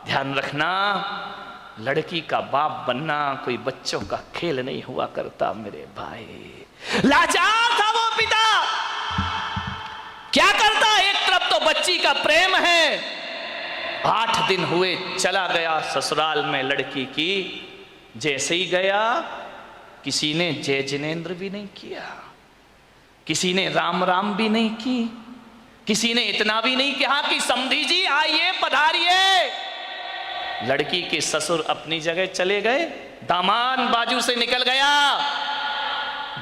ध्यान रखना, लड़की का बाप बनना कोई बच्चों का खेल नहीं हुआ करता मेरे भाई। लाचार था वो पिता, क्या करता, एक तरफ तो बच्ची का प्रेम है, 8 दिन हुए चला गया ससुराल में लड़की की। जैसे ही गया किसी ने जय जिनेन्द्र भी नहीं किया, किसी ने राम राम भी नहीं की, किसी ने इतना भी नहीं कहा कि समधी जी आइए पधारिए। लड़की के ससुर अपनी जगह चले गए, दामाद बाजू से निकल गया,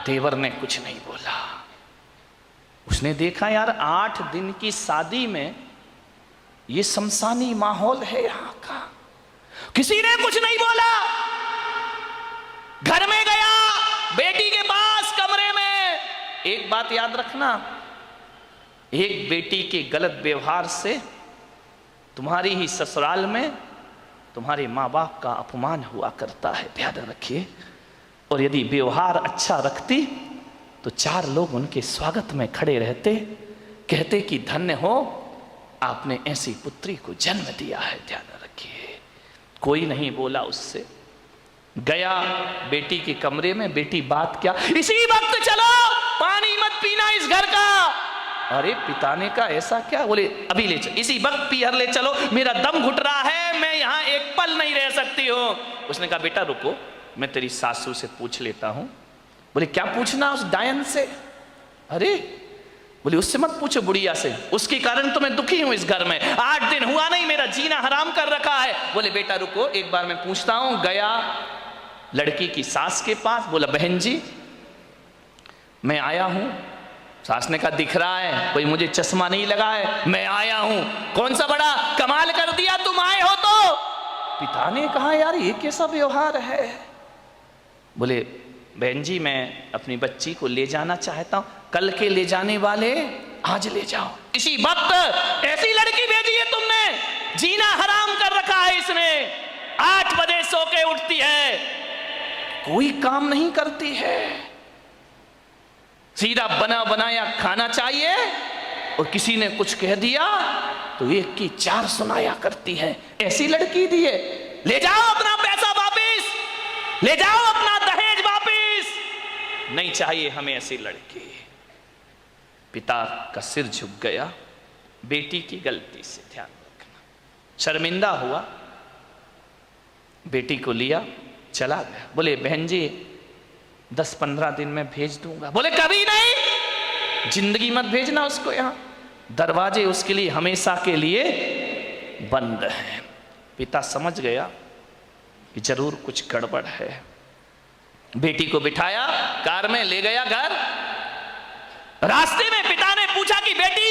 देवर ने कुछ नहीं बोला। उसने देखा यार 8 दिन की शादी में ये शमशानी माहौल है यहां का, किसी ने कुछ नहीं बोला। घर में गया, बेटी के पास कमरे में। एक बात याद रखना, एक बेटी के गलत व्यवहार से तुम्हारी ही ससुराल में तुम्हारे माँ बाप का अपमान हुआ करता है, ध्यान रखिए। और यदि व्यवहार अच्छा रखती तो 4 लोग उनके स्वागत में खड़े रहते, कहते कि धन्य हो आपने ऐसी पुत्री को जन्म दिया है, ध्यान रखिए। कोई नहीं बोला उससे। गया बेटी के कमरे में, बेटी बात क्या, इसी वक्त चलो, पानी मत पीना इस घर का। अरे पिता ने कहा ऐसा क्या? बोले अभी ले चलो, इसी वक्त पीहर ले चलो, मेरा दम घुट रहा है, मैं यहां एक पल नहीं रह सकती हूं। उसने कहा बेटा रुको, मैं तेरी सासू से पूछ लेता हूं। बोले क्या पूछना उस डायन से? अरे बोले उससे मत पूछो, बुढ़िया से, उसके कारण तो मैं दुखी हूं इस घर में, 8 दिन हुआ नहीं, मेरा जीना हराम कर रखा है। बोले बेटा रुको, एक बार मैं पूछता हूं। गया लड़की की सास के पास, बोला बहन जी मैं आया हूं। सास ने कहा दिख रहा है, कोई मुझे चश्मा नहीं लगा है, मैं आया हूं। कौन सा बड़ा कमाल कर दिया, तुम आए हो तो। पिता ने कहा यार ये कैसा व्यवहार है? बोले बहन जी मैं अपनी बच्ची को ले जाना चाहता हूं, कल के ले जाने वाले आज ले जाओ। इसी वक्त ऐसी लड़की भेजी है तुमने, जीना हराम कर रखा है इसने, 8 बजे सो के उठती है, कोई काम नहीं करती है, सीधा बना बनाया खाना चाहिए, और किसी ने कुछ कह दिया तो 1 की 4 सुनाया करती है। ऐसी लड़की दी है, ले जाओ अपना पैसा वापिस, ले जाओ अपना दहेज वापिस, नहीं चाहिए हमें ऐसी लड़की। पिता का सिर झुक गया बेटी की गलती से, ध्यान रखना। शर्मिंदा हुआ, बेटी को लिया चला गया। बोले बहन जी 10-15 दिन में भेज दूंगा। बोले कभी नहीं, जिंदगी मत भेजना उसको यहां, दरवाजे उसके लिए हमेशा के लिए बंद हैं। पिता समझ गया कि जरूर कुछ गड़बड़ है। बेटी को बिठाया, कार में ले गया घर। रास्ते में पिता ने पूछा कि बेटी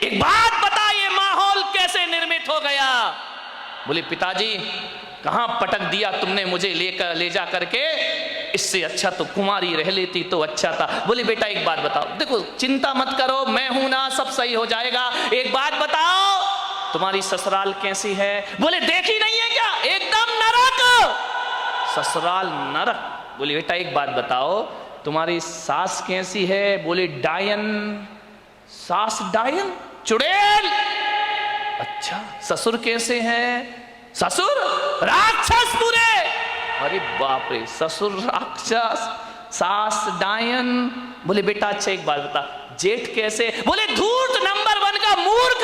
एक बात बता, ये माहौल कैसे निर्मित हो गया? बोले पिताजी कहां पटक दिया तुमने मुझे ले जा करके, इससे अच्छा तो कुमारी रह लेती तो अच्छा था। बोले बेटा एक बात बताओ, देखो चिंता मत करो, मैं हूं ना, सब सही हो जाएगा। एक बात बताओ तुम्हारी ससुराल कैसी है? बोले देखी नहीं है क्या, एकदम नरक, ससुराल नरक। बोले बेटा एक बात बताओ तुम्हारी सास कैसी है? बोले डायन। सास डायन, चुड़ैल। अच्छा ससुर कैसे हैं? ससुर राक्षस पूरे। अरे बाप रे, ससुर राक्षस, सास डायन। बोले बेटा अच्छा एक बात बता, जेठ कैसे? बोले धूर्त नंबर 1 का मूर्ख।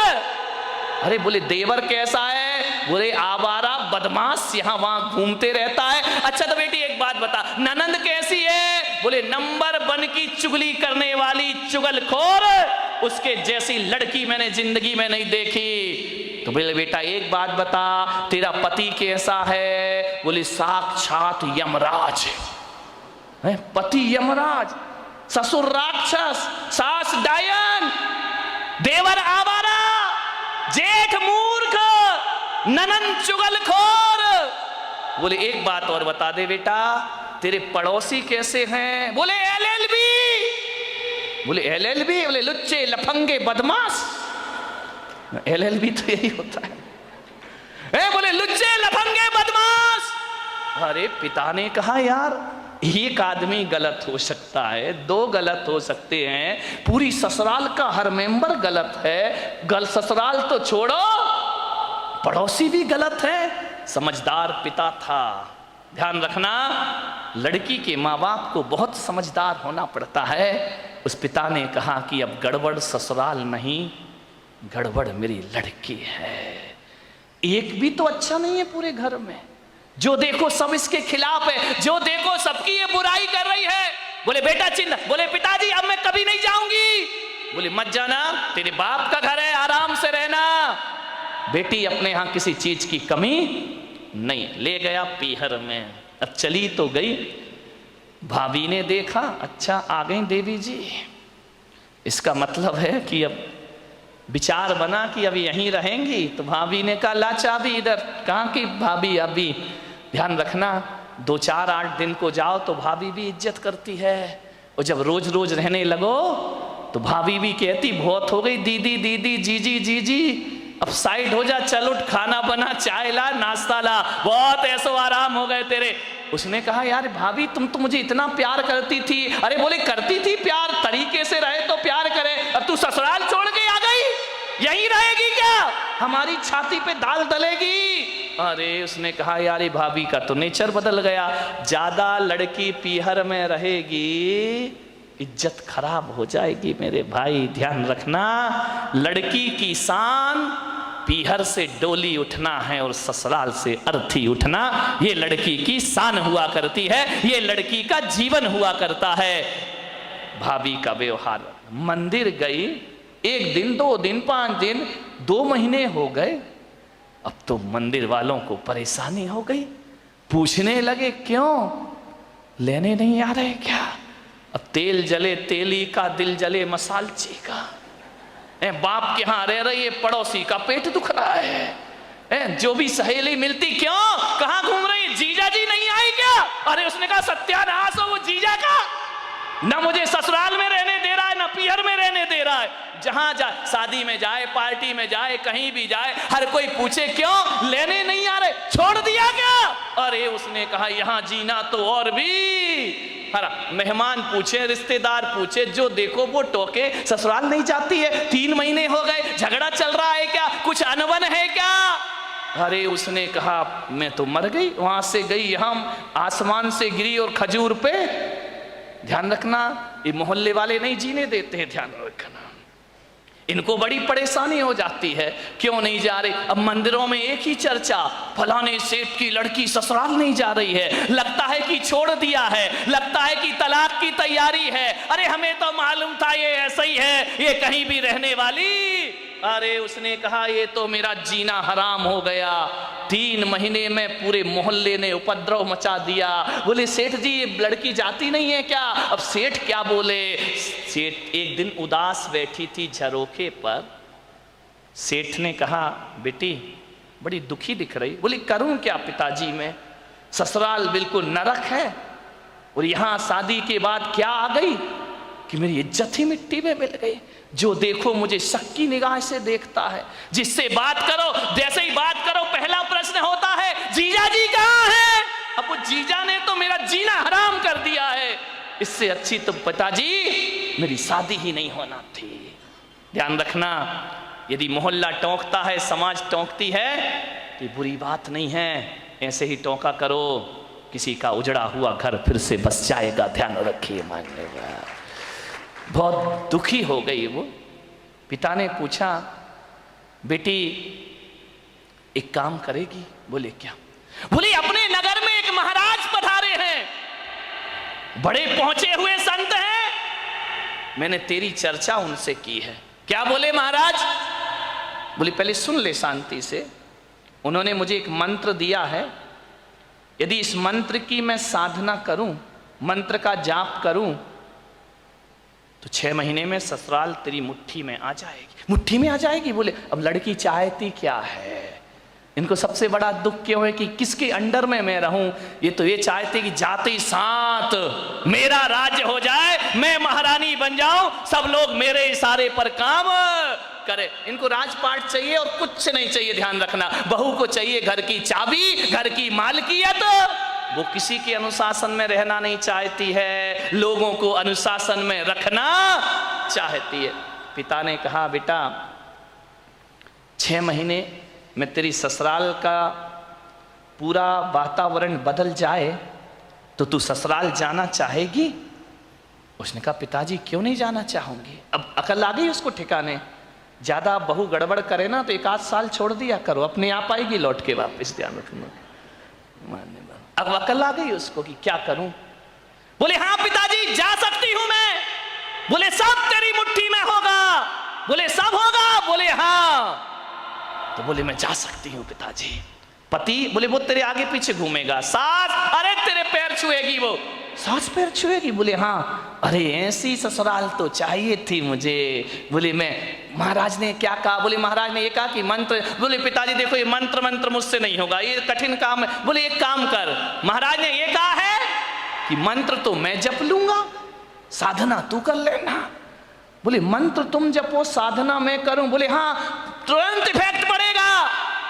अरे बोले देवर कैसा है? बोले आवारा बदमाश, यहां वहां घूमते रहता है। अच्छा तो बेटी एक बात बता, ननंद कैसी है? बोले नंबर 1 की चुगली करने वाली चुगलखोर, उसके जैसी लड़की मैंने जिंदगी में नहीं देखी। तो बोले बेटा एक बात बता, तेरा पति कैसा है? बोले साक्षात यमराज है। पति यमराज, ससुर राक्षस, सास डायन, देवर आवारा, जेठ मूर्ख, ननंद चुगलखोर। बोले एक बात और बता दे बेटा, तेरे पड़ोसी कैसे हैं? बोले LLB। बोले LLB? बोले लुच्चे लफंगे बदमाश। LLB तो यही होता है। बोले लुच्चे लफंगे बदमाश। अरे पिता ने कहा यार एक आदमी गलत हो सकता है, 2 गलत हो सकते हैं, पूरी ससुराल का हर मेंबर गलत है। ससुराल तो छोड़ो, पड़ोसी भी गलत है, समझदार पिता था। ध्यान रखना, लड़की के माँ बाप को बहुत समझदार होना पड़ता है। उस पिता ने कहा कि अब गड़बड़ ससुराल नहीं, गड़बड़ मेरी लड़की है। एक भी तो अच्छा नहीं है पूरे घर में, जो देखो सब इसके खिलाफ है, जो देखो सबकी ये बुराई कर रही है। बोले बेटा चिंता, बोले पिताजी अब मैं कभी नहीं जाऊंगी। बोले मत जाना, तेरे बाप का घर है, आराम से रहना। बेटी अपने यहां किसी चीज की कमी नहीं। ले गया पीहर में। अब चली तो गई, भाभी ने देखा अच्छा आ गई देवी जी, इसका मतलब है कि अब विचार बना कि अब यहीं रहेंगी। तो भाभी ने कहा ला चाबी इधर। कहाँ की भाभी? अभी ध्यान रखना, 2-4-8 दिन को जाओ तो भाभी भी इज्जत करती है, और जब रोज रोज रहने लगो तो भाभी भी कहती बहुत हो गई दीदी दीदी, जीजी जीजी, अब साइड हो जा, चल उठ, खाना बना, चाय ला, नाश्ता ला, बहुत ऐसो आराम हो गए तेरे। उसने कहा यार भाभी तुम तो मुझे इतना प्यार करती थी। अरे बोले करती थी प्यार, तरीके से रहे तो प्यार करे, अब तू ससुराल छोड़ के आ गई, यहीं रहेगी क्या? हमारी छाती पे दाल डलेगी। अरे उसने कहा यार भाभी का तो नेचर बदल गया, ज्यादा लड़की पीहर में रहेगी इज्जत खराब हो जाएगी मेरे भाई। ध्यान रखना, लड़की की शान पीहर से डोली उठना है और ससुराल से अर्थी उठना, ये लड़की की शान हुआ करती है, ये लड़की का जीवन हुआ करता है। भाभी का व्यवहार, मंदिर गई 1 दिन 2 दिन 5 दिन 2 महीने हो गए, अब तो मंदिर वालों को परेशानी हो गई, पूछने लगे क्यों लेने नहीं आ रहे क्या? अब तेल जले तेली का, दिल जले मसालची का। बाप के यहाँ रह रही है, पड़ोसी का पेट दुख रहा है। जो भी सहेली मिलती क्यों, कहाँ घूम रही, जीजा जी नहीं आई क्या? अरे उसने कहा सत्यानाश हो वो जीजा का, ना मुझे ससुराल में रहने दे रहा है, ना पीहर में रहने दे रहा है। जहां जाए, शादी में जाए, पार्टी में जाए, कहीं भी जाए, हर कोई पूछे क्यों लेने नहीं आ रहे, छोड़ दिया क्या? अरे उसने कहा यहां जीना तो और भी। मेहमान पूछे, रिश्तेदार पूछे, जो देखो वो टोके, ससुराल नहीं जाती है, 3 महीने हो गए, झगड़ा चल रहा है क्या, कुछ अनबन है क्या? अरे उसने कहा मैं तो मर गई, वहां से गई यहां, आसमान से गिरी और खजूर पे। ध्यान रखना, ये मोहल्ले वाले नहीं जीने देते हैं, ध्यान रखना, इनको बड़ी परेशानी हो जाती है, क्यों नहीं जा रहे? अब मंदिरों में एक ही चर्चा, फलाने सेठ की लड़की ससुराल नहीं जा रही है, लगता है कि छोड़ दिया है, लगता है कि तलाक की तैयारी है। अरे हमें तो मालूम था ये ऐसा ही है, ये कहीं भी रहने वाली। अरे उसने कहा ये तो मेरा जीना हराम हो गया, 3 महीने में पूरे मोहल्ले ने उपद्रव मचा दिया। बोले सेठ जी ये लड़की जाती नहीं है क्या? अब सेठ क्या बोले? सेठ एक दिन उदास बैठी थी झरोखे पर, सेठ ने कहा बेटी बड़ी दुखी दिख रही। बोली करूं क्या पिताजी, मैं ससुराल बिल्कुल नरक है, और यहां शादी के बाद क्या आ गई कि मेरी इज्जत ही मिट्टी में मिल गई। जो देखो मुझे शक की निगाह से देखता है, जिससे बात करो, जैसे ही बात करो पहला प्रश्न होता है जीजा जी कहाँ है? अब वो जीजा ने तो मेरा जीना हराम कर दिया है, इससे अच्छी तो पिताजी मेरी शादी ही नहीं होना थी। ध्यान रखना, यदि मोहल्ला टोंकता है, समाज टोंकती है, तो बुरी बात नहीं है, ऐसे ही टोंका करो, किसी का उजड़ा हुआ घर फिर से बस जाएगा। ध्यान रखिए मान्यवर। बहुत दुखी हो गई वो। पिता ने पूछा बेटी एक काम करेगी? बोले क्या? बोले अपने नगर में एक महाराज पधारे हैं, बड़े पहुंचे हुए संत हैं, मैंने तेरी चर्चा उनसे की है। क्या बोले महाराज? बोले पहले सुन ले शांति से। उन्होंने मुझे एक मंत्र दिया है, यदि इस मंत्र की मैं साधना करूं, मंत्र का जाप करूं, तो 6 महीने में ससुराल तेरी मुट्ठी में आ जाएगी। मुट्ठी में आ जाएगी? बोले अब लड़की चाहती क्या है? इनको सबसे बड़ा दुख क्यों है कि किसके अंडर में मैं रहूं? ये तो ये चाहते कि जाते ही साथ मेरा राज्य हो जाए, मैं महारानी बन जाऊं, सब लोग मेरे इशारे पर काम करे। इनको राजपाट चाहिए और कुछ नहीं चाहिए। ध्यान रखना, बहू को चाहिए घर की चाबी, घर की मालकियत। वो किसी के अनुशासन में रहना नहीं चाहती है, लोगों को अनुशासन में रखना चाहती है। पिता ने कहा बेटा 6 महीने मैं तेरी ससुराल का पूरा वातावरण बदल जाए तो तू ससुराल जाना चाहेगी? उसने कहा पिताजी क्यों नहीं जाना चाहूंगी। अब अकल आ गई उसको ठिकाने। ज्यादा बहू गड़बड़ करे ना तो 1 आध साल छोड़ दिया करो, अपने आप आएगी लौट के वापस, ध्यान रखना। अब अकल आ गई उसको कि क्या करूं। बोले हाँ पिताजी जा सकती हूं मैं। बोले सब तेरी मुट्ठी में होगा। बोले सब होगा। बोले हाँ। तो बोले मैं जा सकती हूं पिताजी। पति बोले वो तेरे आगे पीछे घूमेगा। सास अरे तेरे पैर छुएगी। वो सास पैर छुएगी। बोले हाँ। अरे ऐसी ससुराल तो चाहिए थी मुझे। बोले मैं महाराज ने क्या कहा? बोले महाराज ने ये कहा कि मंत्र। बोले पिताजी देखो ये मंत्र मुझसे नहीं होगा, ये कठिन काम है। बोले एक काम कर, महाराज ने ये कहा है कि मंत्र तो मैं जप लूंगा, साधना तू कर लेना। बोले मंत्र तुम जपो साधना मैं करूं? बोले हाँ तुरंत इफेक्ट पड़ेगा।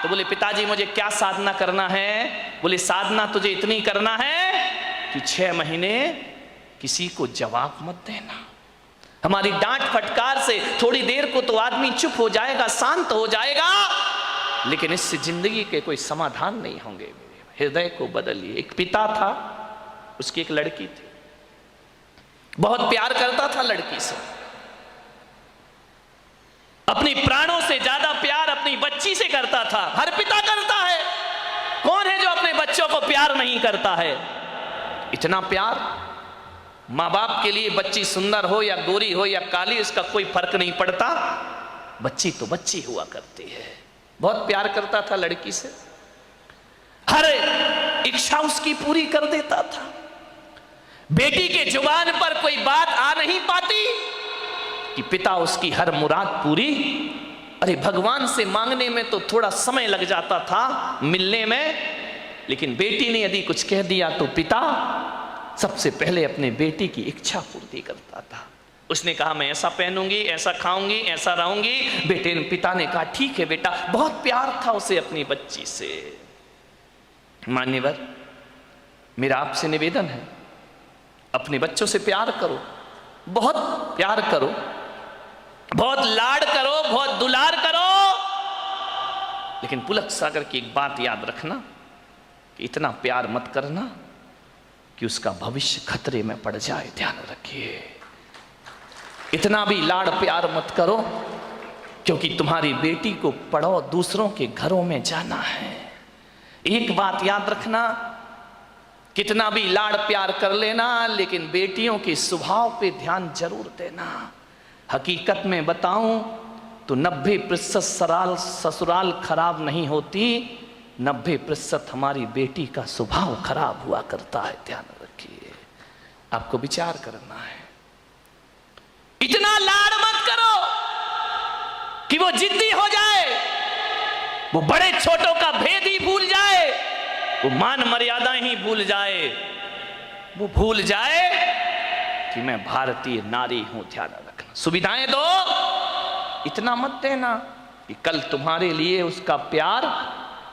तो बोले पिताजी मुझे क्या साधना करना है? बोले साधना तुझे इतनी करना है कि 6 महीने किसी को जवाब मत देना। हमारी डांट फटकार से थोड़ी देर को तो आदमी चुप हो जाएगा, शांत हो जाएगा, लेकिन इससे जिंदगी के कोई समाधान नहीं होंगे। हृदय को बदलिए। एक पिता था, उसकी एक लड़की थी, बहुत प्यार करता था लड़की से, अपनी प्राणों से ज्यादा प्यार अपनी बच्ची से करता था। हर पिता करता है। कौन है जो अपने बच्चों को प्यार नहीं करता है? इतना प्यार। माँ बाप के लिए बच्ची सुंदर हो या गोरी हो या काली उसका कोई फर्क नहीं पड़ता, बच्ची तो बच्ची हुआ करती है। बहुत प्यार करता था लड़की से, हर इच्छा उसकी पूरी कर देता था। बेटी के जुबान पर कोई बात आ नहीं पाती कि पिता उसकी हर मुराद पूरी। अरे भगवान से मांगने में तो थोड़ा समय लग जाता था, मिलने में, लेकिन बेटी ने यदि कुछ कह दिया तो पिता सबसे पहले अपने बेटी की इच्छा पूर्ति करता था। उसने कहा मैं ऐसा पहनूंगी, ऐसा खाऊंगी, ऐसा रहूंगी। पिता ने कहा ठीक है बेटा। बहुत प्यार था उसे अपनी बच्ची से। मान्यवर, मेरा आपसे निवेदन है, अपने बच्चों से प्यार करो, बहुत प्यार करो, बहुत लाड करो, बहुत दुलार करो, लेकिन पुलक सागर की एक बात याद रखना कि इतना प्यार मत करना कि उसका भविष्य खतरे में पड़ जाए। ध्यान रखिए। इतना भी लाड़ प्यार मत करो क्योंकि तुम्हारी बेटी को पढ़ो दूसरों के घरों में जाना है। एक बात याद रखना, कितना भी लाड़ प्यार कर लेना, लेकिन बेटियों के स्वभाव पे ध्यान जरूर देना। हकीकत में बताऊं तो 90% ससुराल खराब नहीं होती, 90% हमारी बेटी का स्वभाव खराब हुआ करता है। ध्यान रखिए, आपको विचार करना है। इतना लाड़ मत करो कि वो जिद्दी हो जाए, वो बड़े छोटों का भेद ही भूल जाए, वो मान मर्यादा ही भूल जाए, वो भूल जाए कि मैं भारतीय नारी हूं। ध्यान रखना। सुविधाएं दो, इतना मत देना कि कल तुम्हारे लिए उसका प्यार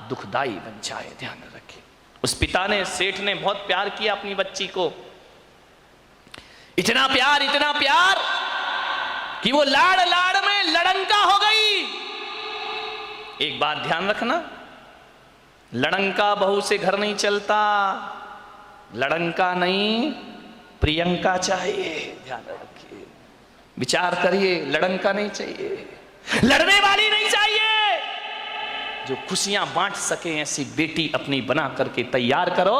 दुखदाई बन जाए। ध्यान रखिए। उस पिता ने, सेठ ने बहुत प्यार किया अपनी बच्ची को, इतना प्यार कि वो लाड़ लाड़ में लड़ंका हो गई। एक बात ध्यान रखना, लड़ंका बहू से घर नहीं चलता, लड़ंका नहीं प्रियंका चाहिए। ध्यान रखिए, विचार करिए, लड़ंका नहीं चाहिए, लड़ने वाली नहीं चाहिए, जो खुशियां बांट सके ऐसी बेटी अपनी बना करके तैयार करो।